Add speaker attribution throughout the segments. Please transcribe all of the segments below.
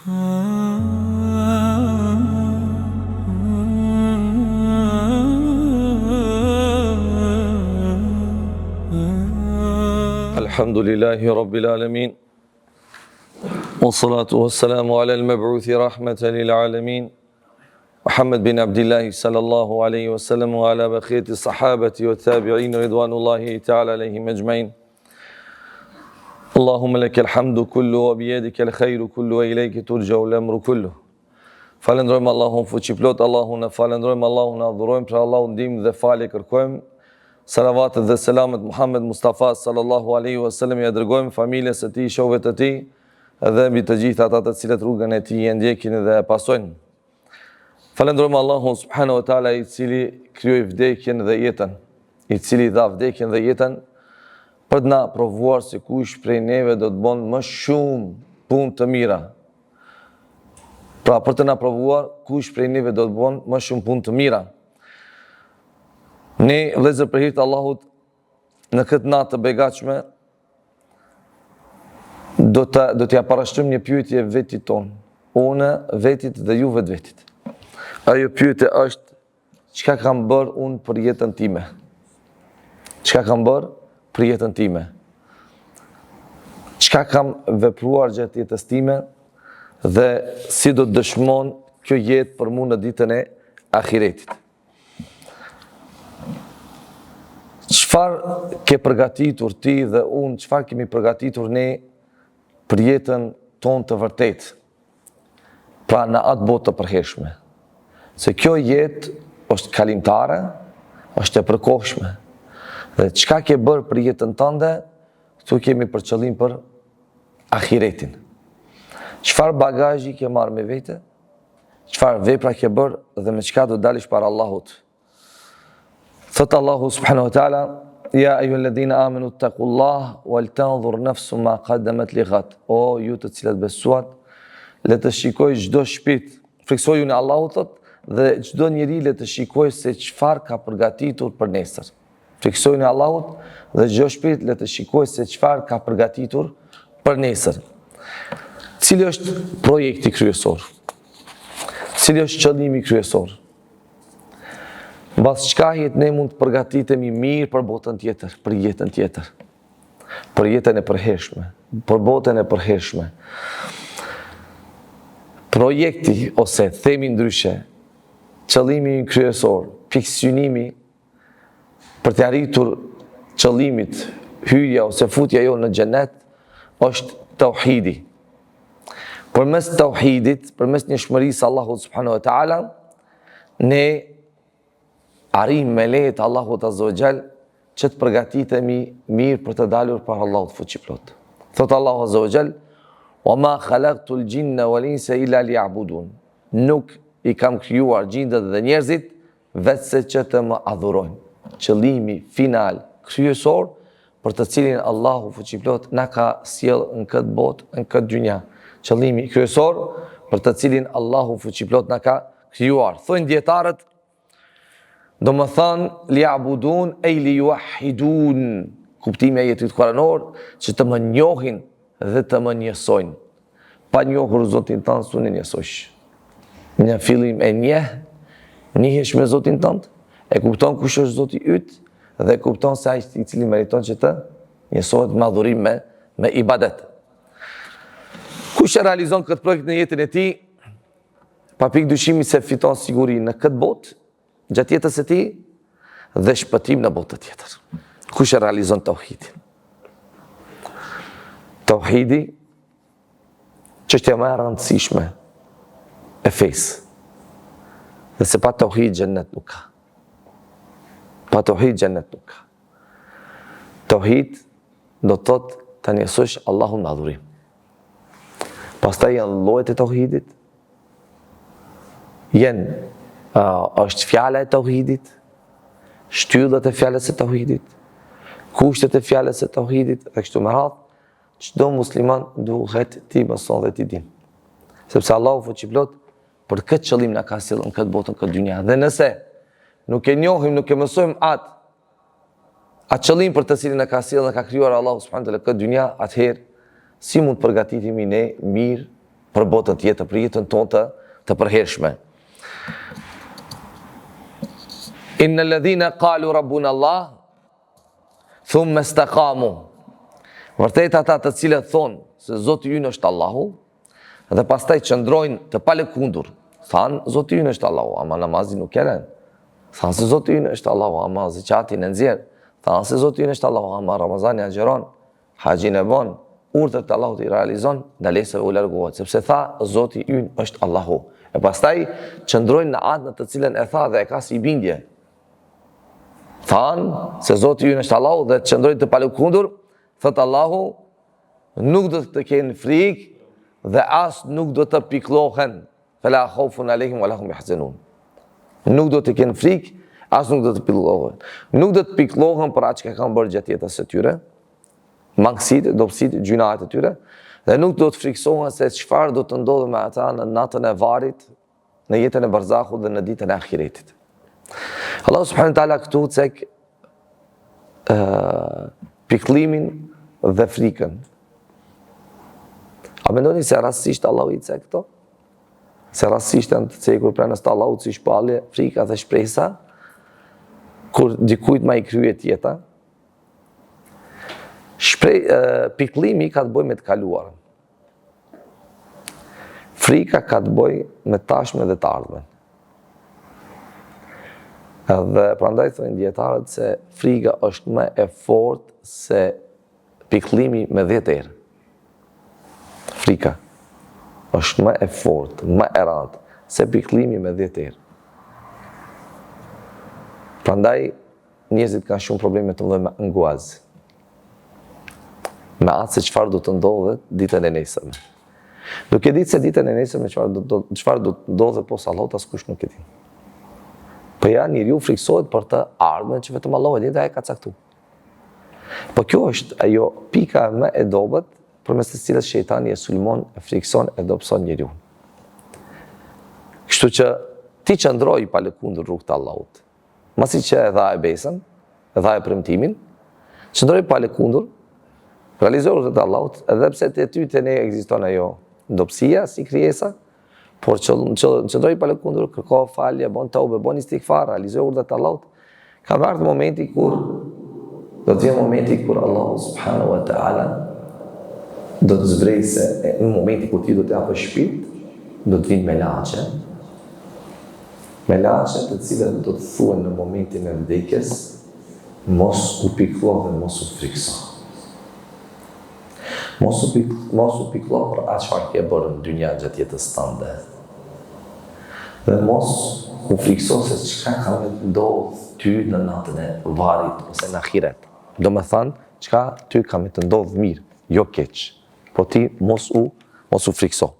Speaker 1: Alhamdulillahi Rabbil Alamin. Wassalatu wassalamu ala al-mab'uthi rahmatan lil alamin. Muhammad bin Abdullah sallallahu alayhi wa sallam wa ala baqiyati sahabati wa tabi'in ridwanullahi ta'ala alayhim ajma'in. Allahumma lakal hamdu kullu wa biyadika al-khayru kullu wa ilayka turja'u al-amru kullu. Falendrojmë Allahun fuqiplot, Allahun e falendrojmë, Allahun e adhurojmë, për Allahun ndihmë dhe falje kërkojmë. Salavatet dhe selamet Muhammed Mustafa sallallahu alaihi wasallam ja dërgojmë familjes së tij, shokëve të tij dhe mbi të gjithë ata të cilët rrugën e tij e ndjekin dhe e pasojnë. Falendrojmë Allahun subhanahu wa taala, i cili krijoi vdekjen dhe jetën, i cili dha vdekjen dhe jetën për të na provuar se kush prej neve do të bën më shumë punë të mira. Pra për të na provuar kush prej neve do të bën më shumë punë të mira. Ne, vëllezër, për hir të Allahut, në këtë natë të begatshme, do t'ja parashtrojmë një pyetje vetit tonë, unë vetit dhe ju vetit. Ajo pyetje është: çka kam bërë unë për jetën time? Çka kam bërë për jetën time? Çka kam vepruar gjatë jetës time dhe si do të dëshmon kjo jetë për mua në ditën e ahiretit? Çfarë ke përgatitur ti dhe unë, çfarë kemi përgatitur ne për jetën tonë të vërtetë, pra në atë botë të përhershme? Se kjo jetë është kalimtare, është e përkohshme. Dhe çka ke bërë për jetën tënde, këtu kemi për qëllim për ahiretin. Çfarë bagazhi ke marrë me vete? Çfarë vepra ke bërë dhe me çka do dalësh para Allahut? Thot Allahu subhanahu wa ta'ala: Ja ayyuhalladhina amanu taqullaha wal tanzur nafsun ma qaddamat lighat. O ju të cilët besuat, le të shikoj çdo shpirt, friksojuni Allahu thot, dhe çdo njeri le të shikoj se çfarë ka përgatitur për nesër. Friksojuni Allahut dhe çdo shpirt le të shikoj se çfarë ka përgatitur për nesër. Cili është projekti kryesor? Cili është qëllimi kryesor? Mbas çkahit ne mund të përgatitemi mirë për botën tjetër, për jetën tjetër, për jetën e përhershme, për botën e përhershme. Projekti, ose themi ndryshe, qëllimi kryesor, pikësynimi për të arritur qëllimit, hyrja ose futja jo në xhenet, është tauhidi. Përmes tauhidit, përmes njohshmërisë Allahut subhanahu wa taala, ne arrim me lejet Allahut azza wa jall që të përgatitemi mirë për të dalur para Allahut fuqiplot. Thot Allahu azza wa jall: "Wa ma khalaqtul jinna wal insa illa liya'budun." Nuk i kam krijuar gjindet dhe njerëzit vetëse që të më adhurojnë. Qëllimi final, kryesor, për të cilin Allahu fuqiplot na ka sjell në këtë botë, në këtë dynja. Qëllimi kryesor për të cilin Allahu fuqiplot na ka krijuar. Thojnë dietarët, do më thanë, li'abudun e li'juahidun, kuptimi e jetit kuranor, që të më njohin dhe të më njësojnë. Pa njohur Zotin tënë, s'u njësojsh. Në fillim e njihesh me Zotin tënë, e kupton kush është Zoti yt dhe kupton se ai i cili meriton që të njësohet me adhurim, me ibadet. Kush e realizon këtë projekt në jetën e tij, pa pikë dyshimi se fiton siguri në këtë botë, gjatë jetës e tij, dhe shpëtim në botë tjetër. Kush e realizon tauhidin? Tauhidi, çështja më e rëndësishme e fesë. Dhe se pa tauhid xhennet nuk ka. Pa tauhid xhennet nuk ka. Tauhid do të thotë ta njësosh Allahun me adhurim. Pastaj janë llojet e tauhidit. Është fjala e tauhidit, shtyllat e fjalës së tauhidit, kushtet e fjalës së tauhidit, dhe kështu me radhë, çdo musliman duhet ti mëson dhe ti din. Sepse Allahu fuqiplot për këtë qëllim na ka sjellë në këtë botë, në këtë dynja. Dhe nëse nuk e njohim, nuk e mësojmë atë qëllim për të cilin na ka sjellë, na ka krijuar Allahu subhanahu wa taala këtë dynja, atëherë si mund të përgatitemi ne mirë për botën tjetër, për jetën tonë të përhershme. Inna alladhina qalu rabbuna Allah thumma istaqamu. Vërtet ata të cilët thonë se Zoti ynë është Allahu dhe pastaj qëndrojnë të palëkundur, thanë Zoti ynë është Allahu, ama namazin nuk e lënë. Thanë se Zoti ynë është Allahu, ama zakatin e nxjerr. Thanë se Zoti ynë është Allahu, ama Ramazanin e agjeron, haxhin e bën, urdhët e Allahut i realizon, ndalesave u largohet, sepse tha Zoti ynë është Allahu. E pastaj qëndrojnë në atë në të cilën e tha dhe e ka si bindje. Thanë se Zoti ynë është Allahu dhe qëndrojnë të palëkundur, thëtë Allahu, nuk do të kenë frikë dhe as nuk do të piklohen, fela khaufun alehim wa lahum yahzanun. Nuk do të kenë frikë, as nuk do të piklohen. Nuk do të piklohen për atë që kanë bërë gjatë jetës së tyre, mangësitë, dobësitë, gjunat e tyre, dhe nuk do të friksohen se çfarë do të ndodhë me ata në natën e varit, në jetën e barzahut dhe në ditën e ahiretit. Allahu subhanahu wa taala këtu cek piklimin dhe frikën. A mendoni se rastësisht Allahu i cek këto? Se rastësisht janë të cekur pranës të Allahut si shpallje, frika dhe shpresa, kur dikujt ma i kryet jeta? Piklimi ka të bëj me të kaluarën. Frika ka të bëj me tashme dhe të ardhmen. Dhe prandaj thonë dietarët se frika është më e fortë se piklimi me 10 erë. Frika është më e fortë, më e rëndë se piklimi me 10 erë. Prandaj njerëzit kanë shumë probleme të mëdha me nguaz. Me atë se çfarë do të ndodhet ditën e nesërme. Nuk e ditë se ditën e nesërme çfarë do të ndodhet posa Allahut askush nuk e di. Po ja, njeriu friksohet për të ardhmen që vetëm Allahu e di dhe ai ka caktuar. Po kjo është ajo pika më e dobët përmes të cilës shejtani e sulmon, e frikson, e dobëson njeriu. Kështu që ti qëndroj pa lëkundur rrugë të Allahut. Masi që e dha e besën, e dha e premtimin, qëndroj pa lëkundur, realizoj rrugët e Allahut, edhe pse te ty te ne ekziston ajo dobësia si krijesa, por qëndroj pa lëkundur, kërko falje, bon tauba, bon istighfar, realizoj urdhët e Allahut, ka ardhur momenti kur do të vjen momenti kur Allahu subhanahu wa taala do të zvrejse, në momenti kur ti do të japësh shpirt, do të vinë melaçe të cilët do të thuhen në momentin e vdekjes, mos u piklo dhe mos u frikso. Mos u piklo për atë çfarë ke bërë në dynja gjatë jetës tënde. Dhe mos u frikso se çka ka ndodhur ty në natën e varit ose në ahiret. Do me thënë, çka ty ka me të ndodhë mirë, jo keq. Po ti mos u frikso.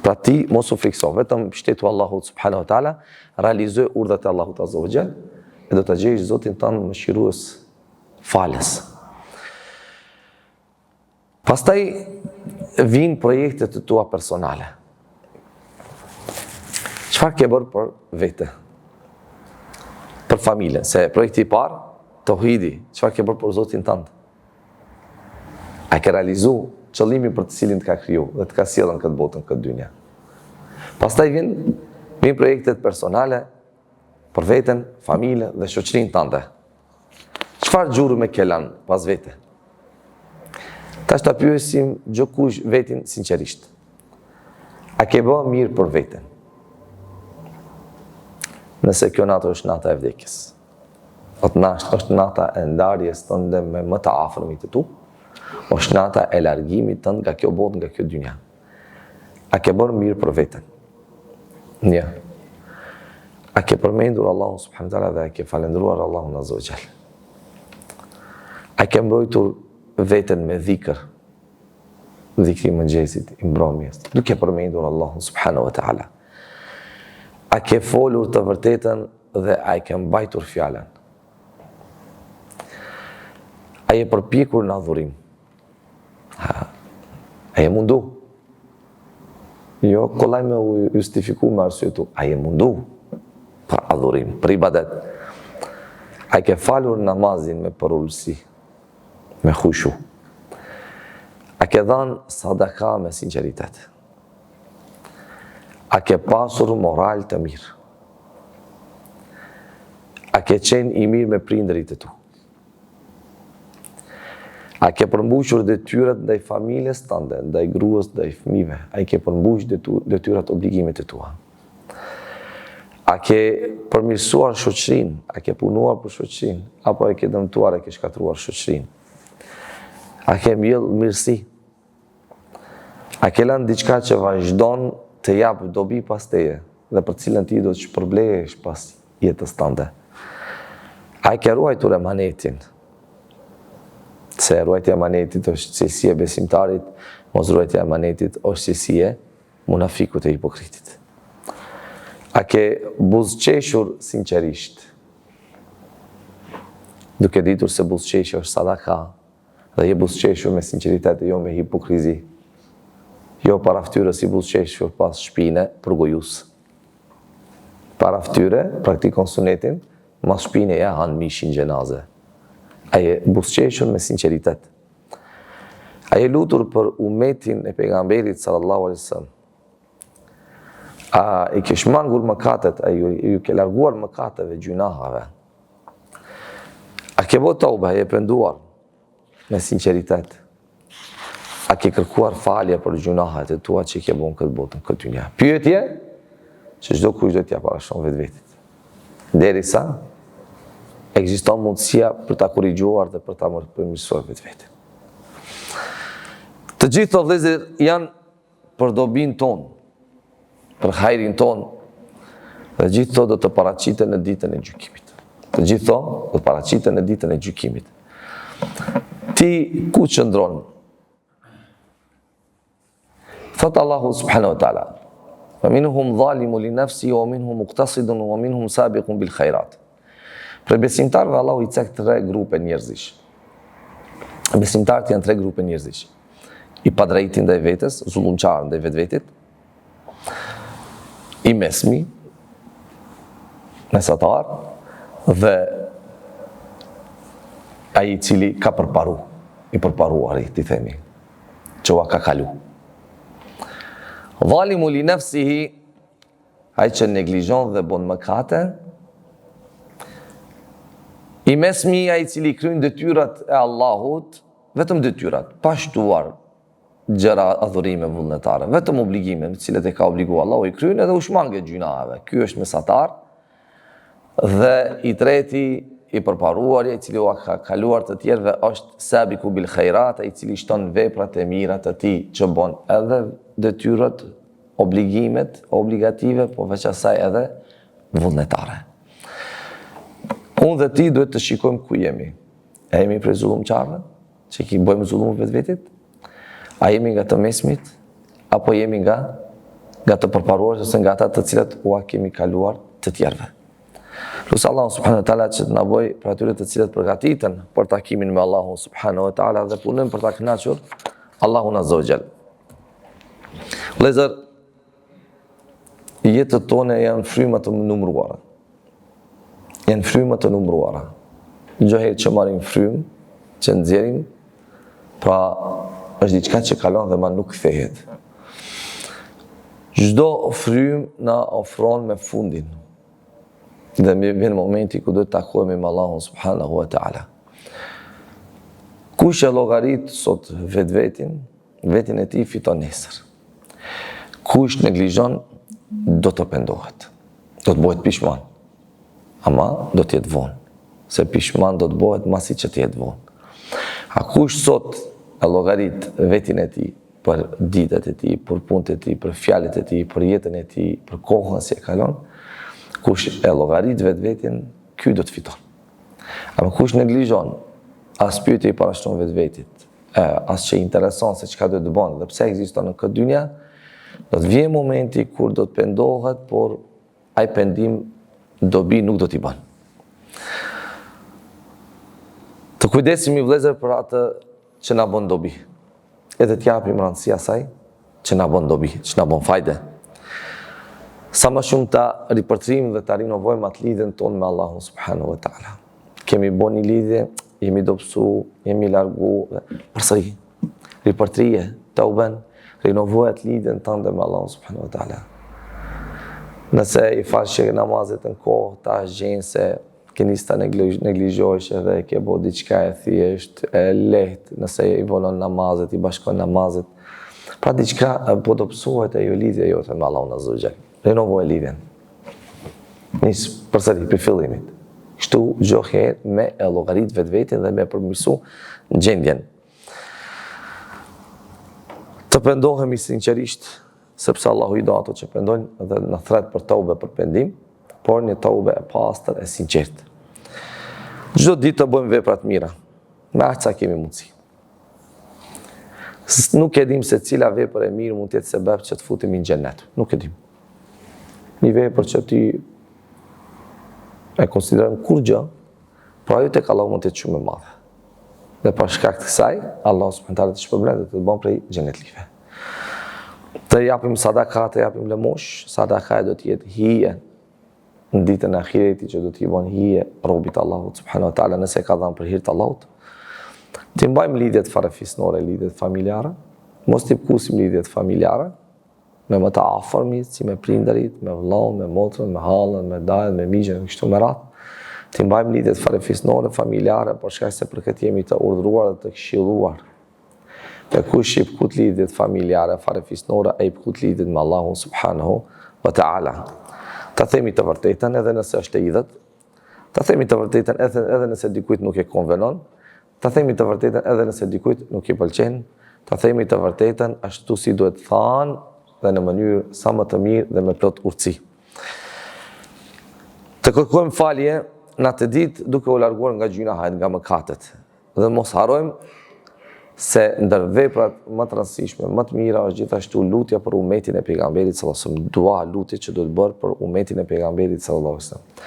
Speaker 1: Pra ti mos u frikso, vetëm shtetu Allahut subhanahu wa taala, realizoj urdhët e Allahut azza wa jall, e do ta gjejsh Zotin tënd mëshirues falës. Pastaj vijnë projektet të tua personale. Çfarë ke bërë për vete? Për familjen, se projekti i parë, tauhidi, çfarë ke bërë për Zotin tënd? A ke realizu qëllimin për të cilin të ka kriju dhe të ka sjellën këtë botën, këtë dynja. Pastaj vijnë projektet personale për veten, familjen dhe shoqërinë tënde. Çfarë gjurmë ke lënë pas vete? Tash ta pyesim gjokush vetin sinqerisht. A ke bërë mirë për veten? Nëse kjo natë është nata e vdekjes, është nata e ndarjes tënde me më të afërmit të tu, është nata e largimit tënd nga kjo botë, nga kjo dynja. A ke bërë mirë për veten? Një. A ke përmendur Allahun subhanahu wa taala dhe a ke falendruar Allahun azza wa jall? A ke mbrojtur veten me dhikr? Dhikri i mëngjesit, i mbrëmjes, duke përmendur Allahun subhanahu wa taala. A ke folur të vërtetën dhe a ke mbajtur fjalën? A je përpjekur në adhurim? A je mundu? Jo, kollaj me u justifiku me arsyetu. A je mundu për adhurim, për ibadet? A ke falur namazin me përullësi, me khushu? A ke dhënë sadaka me sinqeritet? A ke pasur moral të mirë? A ke qenë i mirë me prindërit e tu? A ke përmbushur detyrat ndaj familjes tënde, ndaj gruas, ndaj fëmijëve? A ke përmbushur detyrat, obligimet e tua? A ke përmirësuar shoqërinë? A ke punuar për shoqërinë? Apo e ke dëmtuar, e ke shkatruar shoqërinë? A ke mbjell mirësi? A ke lënë diçka që vazhdon të jap dobi pas teje dhe për cilën ti do të shpërblehesh pas jetës tënde? A ke ruajtur emanetin? Se ruajtja e emanetit është cilësi e besimtarit, mos ruajtja e emanetit është cilësi e munafikut e hipokritit. A ke buzëqeshur sinqerisht? Duke ditur se buzëqeshja është sadaka dhe je buzëqeshur me sinqeritet e jo me hipokrizi. Jo para ftyrës i buzëqeshur pas shpine përgojus. Para ftyre, praktikon sunetin, mas shpine ja hanë mishin gjenaze. A je buzëqeshur me sinqeritet. A je lutur për umetin e pejgamberit sallallahu alaihi wasallam. A i ke shmangur mëkatet, a ju ke larguar mëkateve, gjunahave. A ke bërë tauba, a je penduar me sinqeritet. A ke kërkuar falje për gjunahet e tua që i ke bën këtë botën, këtë dynja. Pyetje që çdo kush do t'ja parashon vetvetit. Derisa ekziston mundësia për ta korrigjuar dhe për ta përmirësuar vetvetin. Të gjithë këto vëllezër janë për dobin ton, për hajrin ton, dhe gjithë këto do të paraqiten në ditën e gjykimit. Të gjithë këto do të paraqiten në ditën e gjykimit. Ti ku qëndron? Thot Allahu subhanahu wa ta'ala: "Wa minhum zalimun li nafsihi wa minhum muqtasidun wa minhum sabiqun bil khairat." Për besimtarëve Allahu i cek 3 grupe njerëzish. Besimtarët janë 3 grupe njerëzish. I padrejti ndaj vetes, zullumçar ndaj vetvetit, i mesmi, mesatar, dhe ai i cili ka përparu, i përparuari, ti themi, që ua ka kalu. Zalimu li nafsihi, ai që neglizhon dhe bën mëkate. I mesmi, ai i cili kryen detyrat e Allahut, vetëm detyrat, pa shtuar gjëra adhurime vullnetare, vetëm obligime me të cilat e ka obliguar Allahu i kryen edhe u shmanget gjunave. Ky është mesatar. Dhe i treti, i përparuari, i cili u ka kaluar të tjerëve, është sabiku bil khairat, i cili shton veprat e mira të tij që bën edhe detyrat, obligimet, obligative, po veç asaj edhe vullnetare. Unë dhe ti duhet të shikojmë ku jemi. A jemi prej zullumçarëve, që i bëjmë zullum vetvetit? A jemi nga të mesmit? Apo jemi nga të përparuar, ose nga ata të cilat ua kemi kaluar të tjerëve? Lusë Allahu subhanahu wa ta'ala që të na bëj për atyre të cilat përgatiten për takimin me Allahun subhanahu wa ta'ala dhe punojmë për ta kënaqur Allahun azza wa jall. Vëllezër, jetët tone janë fryma të numëruara. Janë fryma të numëruara. Çdo herë që marrim frymë, që nxjerrim, pra është diçka që kalon dhe ma nuk kthehet. Çdo frymë na ofron me fundin. Dhe vjen momenti ku do të takohemi me Allahun subhanahu wa ta'ala. Kush e llogarit sot vetin e tij fiton nesër. Kush neglizhon do të pendohet. Do të bëhet pishman. Ama do të jetë vonë. Se pishman do të bëhet masi që të jetë vonë. A kush sot e llogarit vetin e tij për ditët e tij, për punët e tij, për fjalët e tij, për jetën e tij, për kohën që e kalon, kush e llogarit vetvetin, ky do të fiton. Ama kush neglizhon, as pyetje i parashton vetvetit, as që i intereson se çka do të bën dhe pse ekziston në këtë dynja, do të vijë momenti kur do të pendohet, por ai pendim dobi nuk do t'i bën. Të kujdesemi vëllezër për atë që na bën dobi. Edhe t'japim rëndësi asaj që na bën dobi, që na bën fajde. Sa më shumë ta ripërtrim dhe ta rinovojmë atë lidhjen tonë me Allahun subhanahu wa ta'ala. Kemi bën një lidhje, jemi dobësu, jemi largu, përsëri ripërtrije, tauben, rinovohet lidhjen tënde me Allahun subhanahu wa taala. Nëse i falsh që namazet në kohë, ta gjenë se ke nis ta neglizhosh edhe ke bo diçka e thjesht, e lehtë, nëse i volon namazet, i bashkon namazet. Pra diçka po dobësohet ajo lidhja jote me Allahun azza wa jall. Rinovohet lidhjen. Nis përsëri për fillimit. Kështu çdo herë me e llogarit vetveten dhe me përmirësu gjendjen. Të pendohemi sinqerisht, sepse Allahu i do ato që pendojnë dhe në thret për taube për pendim, por një taube e pastër e sinqert. Çdo ditë të bëjmë vepra të mira, me aq sa kemi mundësi. Nuk e dim se cila vepër e mirë mund të jetë sebeb që të futemi në xhenet. Nuk e dim. Një vepër që ti e konsiderojmë kur gjë, por ajo tek Allahu mund të jetë shumë e madhe. Dhe për shkak të kësaj, Allahu subhanahu wa taala të shpërblen dhe të bën prej xhenetlikëve. Të japim sadaka, të japim lëmosh, sadaka do të jetë hije në ditën e ahiretit që do t'i bën hije robit Allahut subhanahu wa taala nëse ka dhënë për hir të Allahut. Të mbajmë lidhjet farefisnore, lidhjet familjare, mos t'i pkusim lidhjet familjare me më të afërmit, si me prindërit, me vëllain, me motrën, me hallën, me dajën, me miqen, kështu me radhë. Të mbajmë lidhjet farefisnore, familjare, por shkak se për këtë jemi të urdhëruar dhe të këshilluar. Dhe kush i pkut lidhjet familjare, farefisnore, ai pkut lidhjet me Allahun subhanahu wa taala. Ta themi të vërtetën edhe nëse është e idhët, ta themi të vërtetën edhe nëse dikujt nuk e konvenon, ta themi të vërtetën edhe nëse dikujt nuk i pëlqen, ta themi të vërtetën ashtu si duhet thanë dhe në mënyrë sa më të mirë dhe me plot urtësi. Të kërkojmë falje në atë ditë duke u larguar nga gjunahet, nga mëkatet. Dhe mos harrojmë se ndër veprat më të rëndësishme, më të mira është gjithashtu lutja për umetin e pejgamberit sallallahu alajhi wasallam, dua lutje që duhet bërë për umetin e pejgamberit sallallahu alajhi wasallam.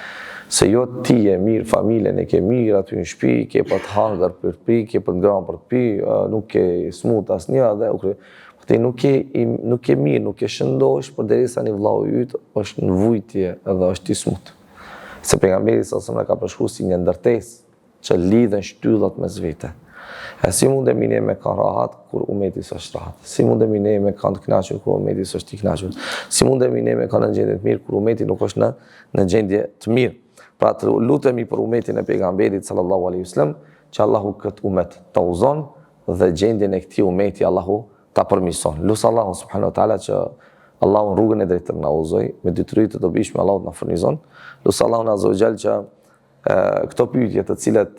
Speaker 1: Se jo ti je mirë, familjen e ke mirë aty në shtëpi, ke për të hangër për pi, ke për ngram për pi, nuk ke smut asnjë dhe ti nuk ke mirë, nuk ke shëndosh përderisa një vllau yt është në vujtje edhe është i smut. Se pejgamberi sallallahu alajhi wasallam ka përshkruar si një ndërtesë që lidhen shtyllat mes vete. E si mundemi ne me kanë rahat kur umeti s'është rahat? Si mundemi ne me kanë të kënaqur kur umeti s'është i kënaqur? Si mundemi ne me kanë në gjendje të mirë kur umeti nuk është në gjendje të mirë? Pra të lutemi për umetin e pejgamberit sallallahu alaihi wasallam që Allahu këtë umet ta uzon dhe gjendjen e këtij umeti Allahu ta përmirëson. Lut Allahu subhanahu wa taala që Allahu në rrugën e drejtë na udhëzoj, me detyrit të dobishme Allahu na furnizon. Lut Allahu azza wa jall që këto pyetje të cilat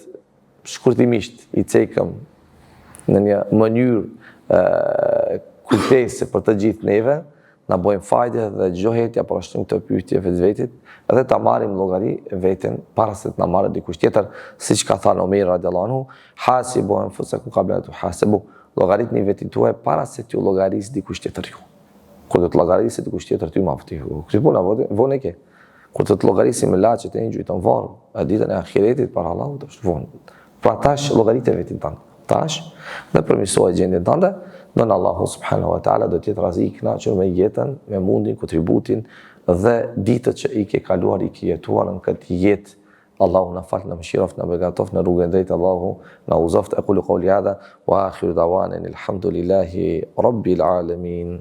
Speaker 1: shkurtimisht i cekëm në një mënyrë kujtese për të gjithë neve, na bojmë fajde dhe çdo herë t'ia porashtojmë këtë pyetje vetvetit, edhe ta marrim llogari veten para se të na marrë dikush tjetër, siç ka thënë Omer radhiyallahu anhu, hasibu anfusakum qabla an tuhasabu. Llogaritni vetin tuaj para se t'ju llogaris dikush tjetër ju. Kur do të llogarisë dikush tjetër ty ma vti. Kjo puna vonë ke. Kur të llogarisim me laçet e një gjujton varr, a ditën e ahiretit para Allahut është vonë. Pra tash llogaritë vetin tënd. Tash dhe përmirësohet gjendjen tënde, nën Allahu subhanahu wa taala do të jetë razi i kënaqur me jetën, me mundin, kontributin dhe ditët që i ke kaluar, i ke jetuar në këtë jetë. Allahu na fal, na mëshiroft, na begatoft në rrugën drejtë, Allahu na uzoft. Aqulu qawli hadha wa akhiru da'wana alhamdulillahi rabbil alamin.